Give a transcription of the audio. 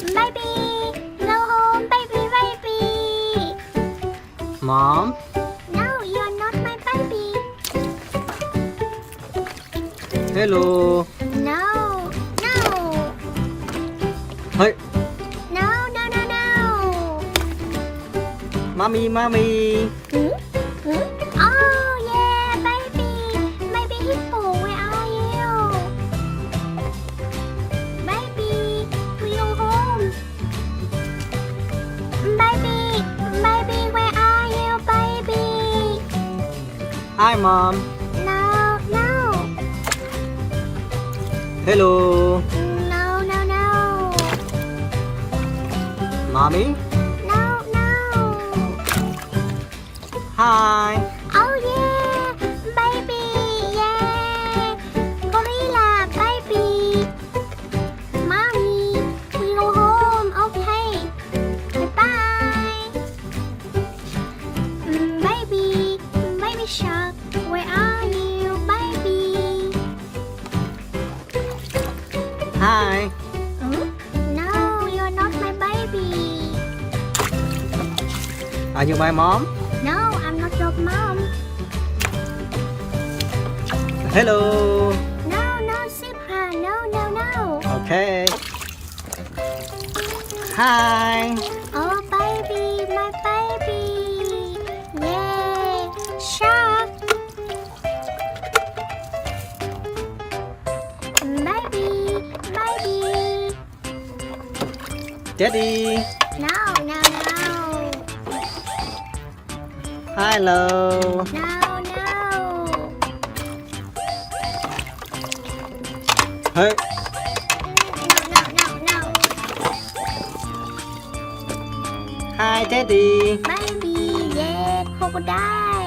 Baby, go home, baby, baby. Mom. No, you're not my baby. Hello. No, no, Hey, no, no, no, no. mommy, mommy. Hmm? Hmm? Oh, yeah, baby. Baby hippo, where are you? Baby, we go home. Baby, baby, where are you, baby? Hi, mom. No, no, Hello. no, no, no, Mommy. no, no. Hi. Oh yeah, baby, yeah. Gorilla, baby. Mommy, we go home, okay. Bye-bye. Baby, baby shark, where are you, baby? Hi. No, you're not my baby. Are you my mom? No, I'm not your mom. Hello. No, no, Zebra, no, no, no. Okay. Hi. Oh, baby, my baby. Yeah, shark. Baby, baby. Daddy. No, no, no. Hello. No, no. Hey. No, no, no, Hi, Daddy. no. Baby, yeah, crocodile.